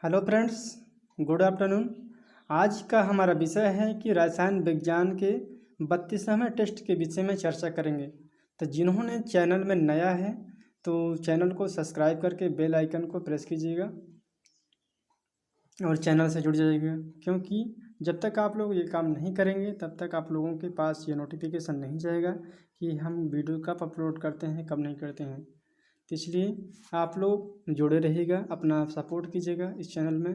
Hello friends, good afternoon. आज का हमारा विषय है कि रसायन विज्ञान के 32वें टेस्ट के विषय में चर्चा करेंगे। तो जिन्होंने चैनल में नया है तो चैनल को सब्सक्राइब करके बेल आइकन को प्रेस कीजिएगा और चैनल से जुड़ जाइएगा, क्योंकि जब तक आप लोग ये काम नहीं करेंगे तब तक आप लोगों के पास ये नोटिफिकेशन नहीं जाएगा कि हम वीडियो कब अपलोड करते हैं कब नहीं करते हैं। तो इसलिए आप लोग जुड़े रहिएगा, अपना सपोर्ट कीजिएगा इस चैनल में,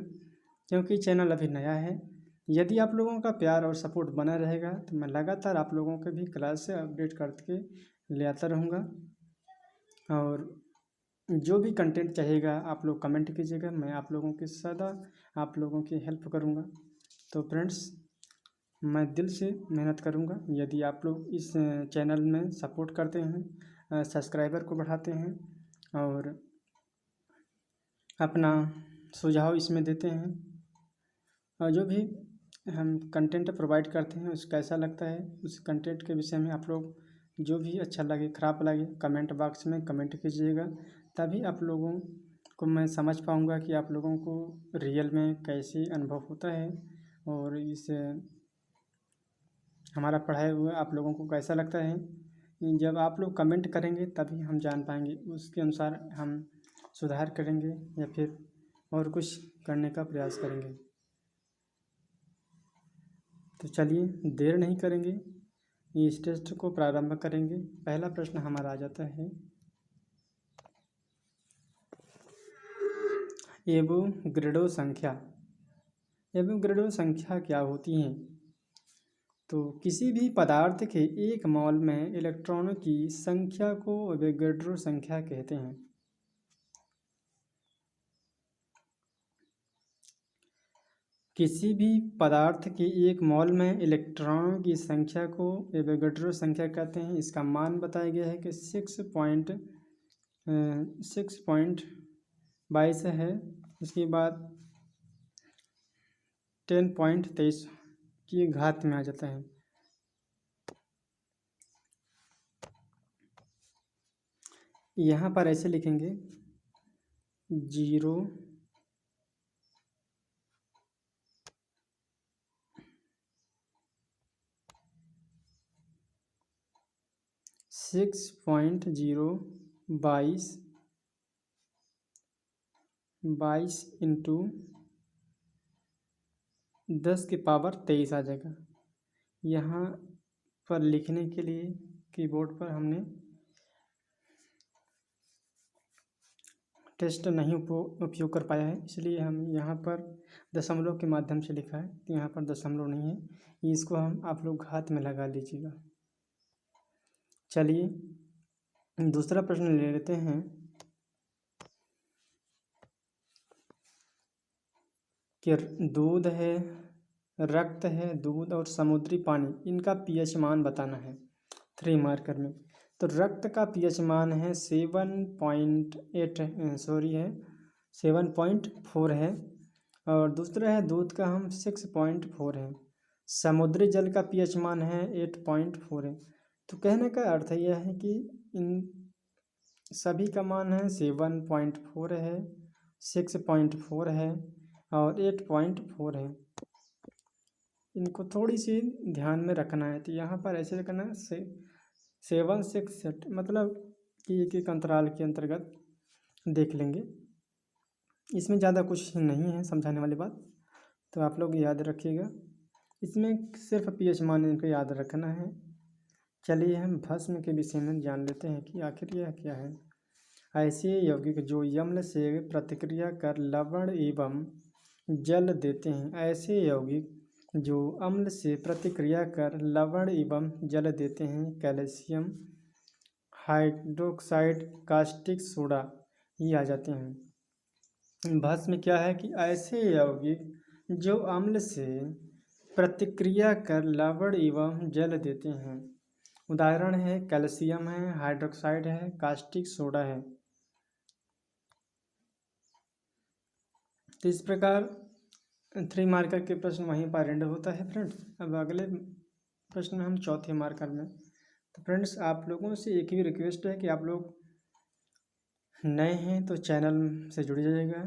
क्योंकि चैनल अभी नया है। यदि आप लोगों का प्यार और सपोर्ट बना रहेगा तो मैं लगातार आप लोगों के भी क्लास से अपडेट करके ले आता रहूँगा। और जो भी कंटेंट चाहिएगा आप लोग कमेंट कीजिएगा, मैं आप लोगों की सदा आप लोगों की हेल्प करूँगा। तो फ्रेंड्स, मैं दिल से मेहनत करूँगा। यदि आप लोग इस चैनल में सपोर्ट करते हैं, सब्सक्राइबर को बढ़ाते हैं और अपना सुझाव इसमें देते हैं और जो भी हम कंटेंट प्रोवाइड करते हैं उसका कैसा लगता है, उस कंटेंट के विषय में आप लोग जो भी अच्छा लगे खराब लगे कमेंट बॉक्स में कमेंट कीजिएगा। तभी आप लोगों को मैं समझ पाऊँगा कि आप लोगों को रियल में कैसे अनुभव होता है और इस हमारा पढ़ाया हुआ आप लोगों को कैसा लगता है। जब आप लोग कमेंट करेंगे तभी हम जान पाएंगे, उसके अनुसार हम सुधार करेंगे या फिर और कुछ करने का प्रयास करेंगे। तो चलिए देर नहीं करेंगे, इस टेस्ट को प्रारंभ करेंगे। पहला प्रश्न हमारा आ जाता है, एवोगैड्रो संख्या। एवोगैड्रो संख्या क्या होती है? तो किसी भी पदार्थ के एक मॉल में इलेक्ट्रॉनों की संख्या को एवोगैड्रो संख्या कहते हैं। किसी भी पदार्थ के एक मॉल में इलेक्ट्रॉनों की संख्या को एवोगैड्रो संख्या कहते हैं। इसका मान बताया गया है कि 6.22 है। उसके बाद 10.23 की घात में आ जाता है। यहाँ पर ऐसे लिखेंगे 0 6.022 इंटू 10⁻23 आ जाएगा। यहाँ पर लिखने के लिए कीबोर्ड पर हमने टेस्ट नहीं उपयोग कर पाया है, इसलिए हम यहाँ पर दशमलव के माध्यम से लिखा है। तो यहाँ पर दशमलव नहीं है, इसको हम आप लोग घात में लगा लीजिएगा। चलिए दूसरा प्रश्न ले लेते हैं कि दूध है, रक्त है, दूध और समुद्री पानी, इनका पीएच मान बताना है 3 मार्कर में। तो रक्त का पीएच मान है 7.4 है और दूसरा है दूध का हम 6.4 है। समुद्री जल का पीएच मान है 8.4 है। तो कहने का अर्थ यह है कि इन सभी का मान है 7.4 है, 6.4 है और 8.4 है। इनको थोड़ी सी ध्यान में रखना है। तो यहाँ पर ऐसे रखना है 7 6 8, मतलब कि एक एक अंतराल के अंतर्गत देख लेंगे। इसमें ज़्यादा कुछ नहीं है समझाने वाली बात, तो आप लोग याद रखिएगा। इसमें सिर्फ पीएच मान इनको याद रखना है। चलिए हम भस्म के विषय में जान लेते हैं कि आखिर यह क्या है। ऐसे यौगिक जो यम्ल से प्रतिक्रिया कर लवण एवं जल देते हैं। ऐसे यौगिक जो अम्ल से प्रतिक्रिया कर लवण एवं जल देते हैं। कैल्शियम हाइड्रोक्साइड, कास्टिक सोडा, ये आ जाते हैं। भस्म क्या है कि ऐसे यौगिक जो अम्ल से प्रतिक्रिया कर लवण एवं जल देते हैं। उदाहरण है कैल्शियम है, हाइड्रोक्साइड है, कास्टिक सोडा है। तो इस प्रकार 3 मार्कर के प्रश्न वहीं पर एंड होता है फ्रेंड्स। अब अगले प्रश्न में हम चौथे मार्कर में। तो फ्रेंड्स, आप लोगों से एक ही रिक्वेस्ट है कि आप लोग नए हैं तो चैनल से जुड़ जाइएगा,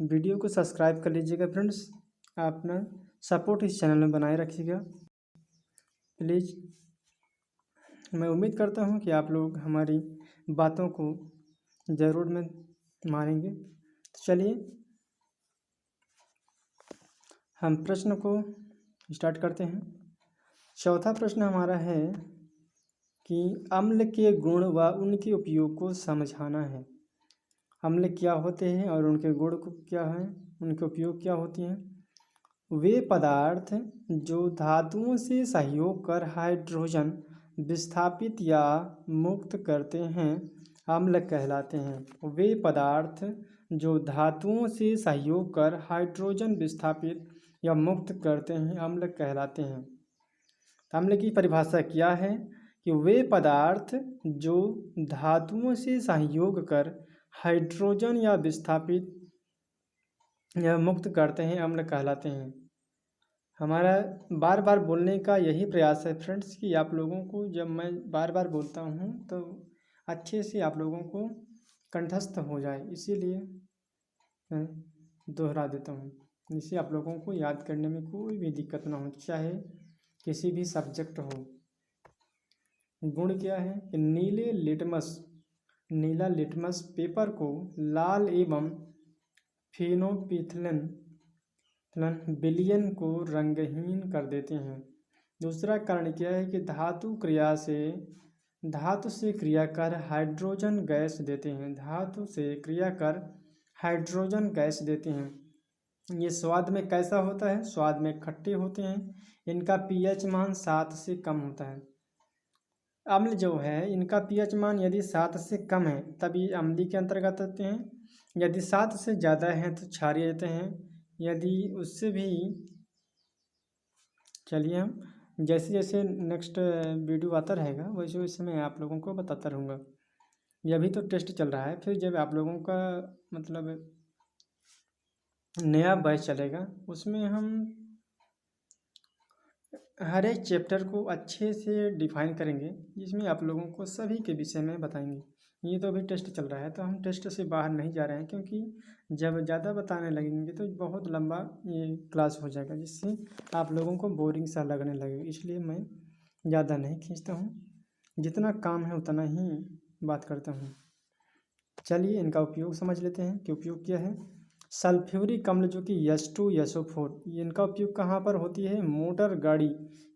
वीडियो को सब्सक्राइब कर लीजिएगा फ्रेंड्स। अपना सपोर्ट इस चैनल में बनाए रखिएगा प्लीज़। मैं उम्मीद करता हूँ कि आप लोग हमारी बातों को ज़रूर में मानेंगे। तो चलिए हम प्रश्न को स्टार्ट करते हैं। चौथा प्रश्न हमारा है कि अम्ल के गुण व उनके उपयोग को समझाना है। अम्ल क्या होते हैं और उनके गुण क्या हैं, उनके उपयोग क्या होती हैं। वे पदार्थ जो धातुओं से सहयोग कर हाइड्रोजन विस्थापित या मुक्त करते हैं अम्ल कहलाते हैं। वे पदार्थ जो धातुओं से सहयोग कर हाइड्रोजन विस्थापित या मुक्त करते हैं अम्ल कहलाते हैं। अम्ल की परिभाषा क्या है कि वे पदार्थ जो धातुओं से सहयोग कर हाइड्रोजन या विस्थापित या मुक्त करते हैं अम्ल कहलाते हैं। हमारा बार बार बोलने का यही प्रयास है फ्रेंड्स कि आप लोगों को जब मैं बार बार बोलता हूँ तो अच्छे से आप लोगों को कंठस्थ हो जाए, इसीलिए मैं दोहरा देता हूँ, जिससे आप लोगों को याद करने में कोई भी दिक्कत ना हो, चाहे किसी भी सब्जेक्ट हो। गुण क्या है कि नीला लिटमस पेपर को लाल एवं फिनोल्फिथलीन विलयन को रंगहीन कर देते हैं। दूसरा कारण क्या है कि धातु से क्रिया कर हाइड्रोजन गैस देते हैं। धातु से क्रिया कर हाइड्रोजन गैस देते हैं। ये स्वाद में कैसा होता है, स्वाद में खट्टे होते हैं। इनका पीएच मान 7 से कम होता है। अम्ल जो है इनका पीएच मान यदि 7 से कम है तब ये अम्लीय के अंतर्गत आते हैं, यदि 7 से ज़्यादा है तो क्षारीय आते हैं। यदि उससे भी, चलिए हम जैसे जैसे नेक्स्ट वीडियो आता रहेगा वैसे वैसे मैं आप लोगों को बताता रहूँगा। ये अभी तो टेस्ट चल रहा है, फिर जब आप लोगों का मतलब नया बैच चलेगा उसमें हम हर एक चैप्टर को अच्छे से डिफाइन करेंगे, जिसमें आप लोगों को सभी के विषय में बताएंगे। ये तो अभी टेस्ट चल रहा है तो हम टेस्ट से बाहर नहीं जा रहे हैं, क्योंकि जब ज़्यादा बताने लगेंगे तो बहुत लंबा ये क्लास हो जाएगा, जिससे आप लोगों को बोरिंग सा लगने लगेगा। इसलिए मैं ज़्यादा नहीं खींचता हूँ, जितना काम है उतना ही बात करता हूँ। चलिए इनका उपयोग समझ लेते हैं कि उपयोग क्या है। सल्फ्यूरिक अम्ल जो कि H2SO4, इनका उपयोग कहाँ पर होती है, मोटर गाड़ी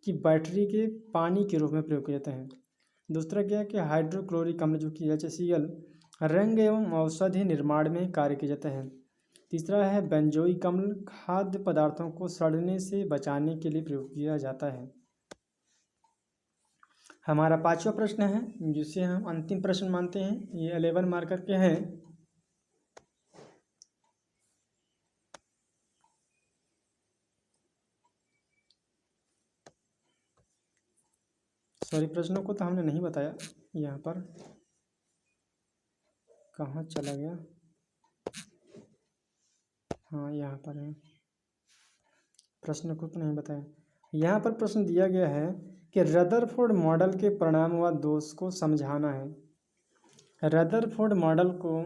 की बैटरी के पानी के रूप में प्रयोग किया जाता है। दूसरा क्या है कि हाइड्रोक्लोरिक अम्ल जो कि HCl रंग एवं औषधि निर्माण में कार्य किया जाता है। तीसरा है बेंजोइक अम्ल, खाद्य पदार्थों को सड़ने से बचाने के लिए प्रयोग किया जाता है। हमारा 5वां प्रश्न है जिसे हम अंतिम प्रश्न मानते हैं, ये 11 मार्कर के हैं। सॉरी, प्रश्नों को तो हमने नहीं बताया, यहाँ पर कहाँ चला गया, हाँ यहाँ पर है, प्रश्न को तो नहीं बताया। यहाँ पर प्रश्न दिया गया है कि रदरफोर्ड मॉडल के परिणाम व दोष को समझाना है। रदरफोर्ड मॉडल को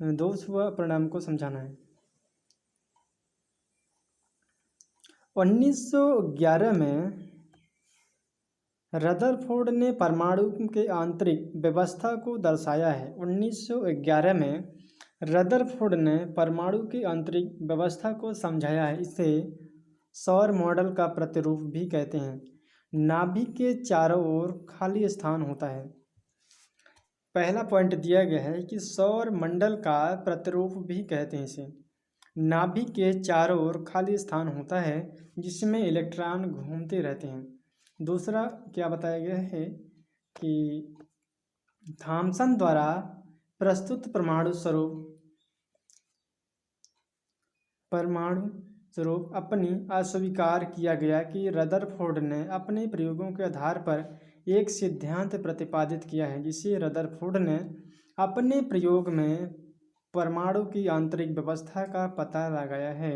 दोष व परिणाम को समझाना है। 1911 में रदरफोर्ड ने परमाणु के आंतरिक व्यवस्था को दर्शाया है। 1911 में रदरफोर्ड ने परमाणु की आंतरिक व्यवस्था को समझाया है। इसे सौर मॉडल का प्रतिरूप भी कहते हैं। नाभिक के चारों ओर खाली स्थान होता है। पहला पॉइंट दिया गया है कि सौर मंडल का प्रतिरूप भी कहते हैं इसे। नाभिक के चारों ओर खाली स्थान होता है जिसमें इलेक्ट्रॉन घूमते रहते हैं। दूसरा क्या बताया गया है कि थॉमसन द्वारा प्रस्तुत परमाणु स्वरूप अपनी अस्वीकार किया गया कि रदरफोर्ड ने अपने प्रयोगों के आधार पर एक सिद्धांत प्रतिपादित किया है, जिसे रदरफोर्ड ने अपने प्रयोग में परमाणु की आंतरिक व्यवस्था का पता लगाया है।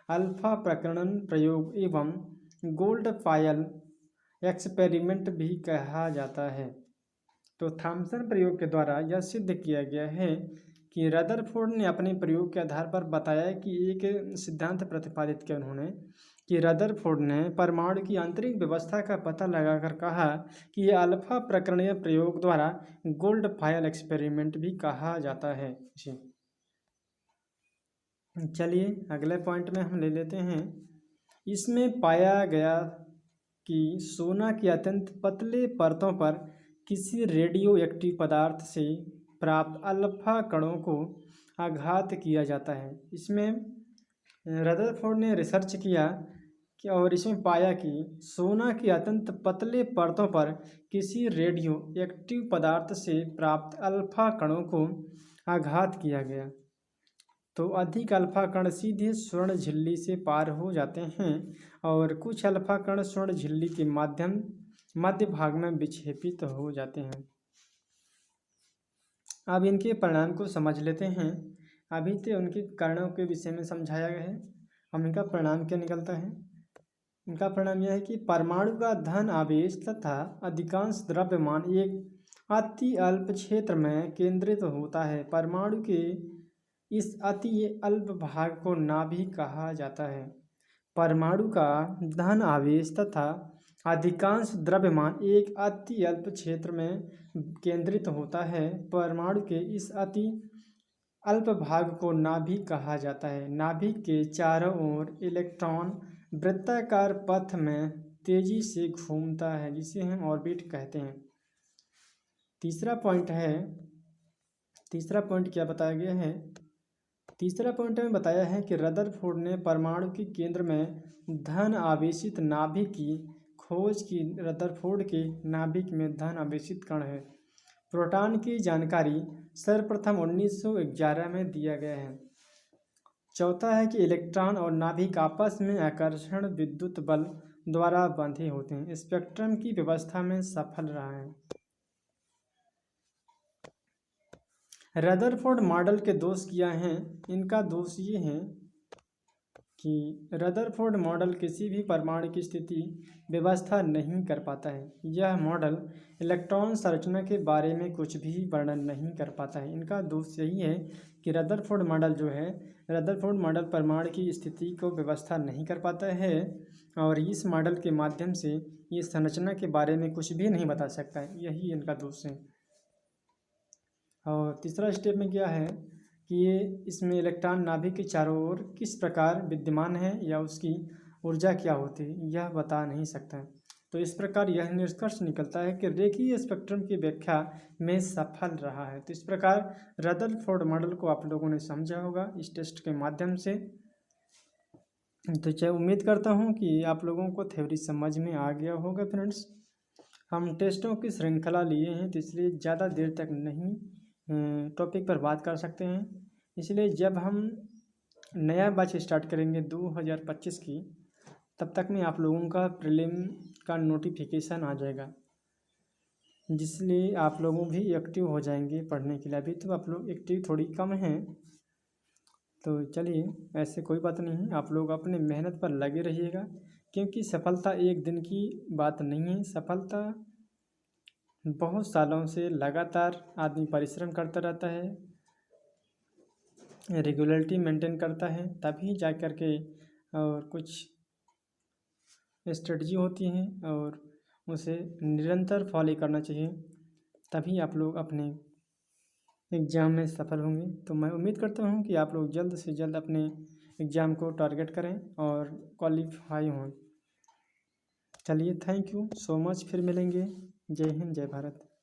अल्फा प्रकरण प्रयोग एवं गोल्ड फायल एक्सपेरिमेंट भी कहा जाता है। तो थॉमसन प्रयोग के द्वारा यह सिद्ध किया गया है कि रदरफोर्ड ने अपने प्रयोग के आधार पर बताया कि एक सिद्धांत प्रतिपादित किया उन्होंने कि रदरफोर्ड ने परमाणु की आंतरिक व्यवस्था का पता लगाकर कहा कि यह अल्फा प्रकरणीय प्रयोग द्वारा गोल्ड फाइल एक्सपेरिमेंट भी कहा जाता है इसे। चलिए अगले पॉइंट में हम ले लेते हैं। इसमें पाया गया कि सोना की अत्यंत पतले परतों पर किसी रेडियो एक्टिव पदार्थ से प्राप्त अल्फा कणों को आघात किया जाता है। इसमें रदरफोर्ड ने रिसर्च किया कि और इसमें पाया कि सोना की अत्यंत पतले परतों पर किसी रेडियो एक्टिव पदार्थ से प्राप्त अल्फा कणों को आघात किया गया तो अधिक अल्फा कण सीधे स्वर्ण झिल्ली से पार हो जाते हैं और कुछ अल्फा कण स्वर्ण झिल्ली के मध्य भाग में विक्षेपित हो जाते हैं। अब इनके परिणाम को समझ लेते हैं। अभी तो उनके कारणों के विषय में समझाया गया है। अब इनका परिणाम क्या निकलता है। इनका परिणाम यह है कि परमाणु का धन आवेश तथा अधिकांश द्रव्यमान एक अति अल्प क्षेत्र में केंद्रित होता है। परमाणु के इस अति अल्प भाग को नाभिक कहा जाता है। परमाणु का धन आवेश तथा अधिकांश द्रव्यमान एक अति अल्प क्षेत्र में केंद्रित होता है। परमाणु के इस अति अल्प भाग को नाभिक कहा जाता है। नाभिक के चारों ओर इलेक्ट्रॉन वृत्ताकार पथ में तेजी से घूमता है जिसे हम ऑर्बिट कहते हैं। तीसरा पॉइंट क्या बताया गया है। तीसरा पॉइंट में बताया है कि रदरफोर्ड ने परमाणु के केंद्र में धन आवेशित नाभिक की खोज की। रदरफोर्ड के नाभिक में धन आवेशित कण है। प्रोटॉन की जानकारी सर्वप्रथम 1911 में दिया गया है। चौथा है कि इलेक्ट्रॉन और नाभिक आपस में आकर्षण विद्युत बल द्वारा बंधे होते हैं। स्पेक्ट्रम की व्यवस्था में सफल रहा है। रदरफोर्ड मॉडल के दोष क्या हैं। इनका दोष ये है कि रदरफोर्ड मॉडल किसी भी परमाणु की स्थिति व्यवस्था नहीं कर पाता है। यह मॉडल इलेक्ट्रॉन संरचना के बारे में कुछ भी वर्णन नहीं कर पाता है। इनका दोष यही है कि रदरफोर्ड मॉडल परमाणु की स्थिति को व्यवस्था नहीं कर पाता है और इस मॉडल के माध्यम से ये संरचना के बारे में कुछ भी नहीं बता सकता है। यही इनका दोष है। और तीसरा स्टेप में क्या है कि ये इसमें इलेक्ट्रॉन नाभिक के चारों ओर किस प्रकार विद्यमान है या उसकी ऊर्जा क्या होती है यह बता नहीं सकता है। तो इस प्रकार यह निष्कर्ष निकलता है कि रेखीय स्पेक्ट्रम की व्याख्या में सफल रहा है। तो इस प्रकार रदरफोर्ड मॉडल को आप लोगों ने समझा होगा इस टेस्ट के माध्यम से। तो उम्मीद करता हूँ कि आप लोगों को थ्योरी समझ में आ गया होगा। फ्रेंड्स, हम टेस्टों की श्रृंखला लिए हैं तो इसलिए ज़्यादा देर तक नहीं टॉपिक पर बात कर सकते हैं। इसलिए जब हम नया बैच स्टार्ट करेंगे 2025 की, तब तक में आप लोगों का प्रीलिम का नोटिफिकेशन आ जाएगा, जिसलिए आप लोगों भी एक्टिव हो जाएंगे पढ़ने के लिए। अभी तो आप लोग एक्टिव थोड़ी कम हैं। तो चलिए, ऐसे कोई बात नहीं, आप लोग अपने मेहनत पर लगे रहिएगा, क्योंकि सफलता एक दिन की बात नहीं है। सफलता बहुत सालों से लगातार आदमी परिश्रम करता रहता है, रेगुलरिटी मेंटेन करता है, तभी जा कर के और कुछ स्ट्रेटजी होती हैं और उसे निरंतर फॉलो करना चाहिए, तभी आप लोग अपने एग्ज़ाम में सफल होंगे। तो मैं उम्मीद करता हूँ कि आप लोग जल्द से जल्द अपने एग्ज़ाम को टारगेट करें और क्वालिफाई हों। चलिए, थैंक यू सो मच। फिर मिलेंगे। जय हिंद, जय भारत।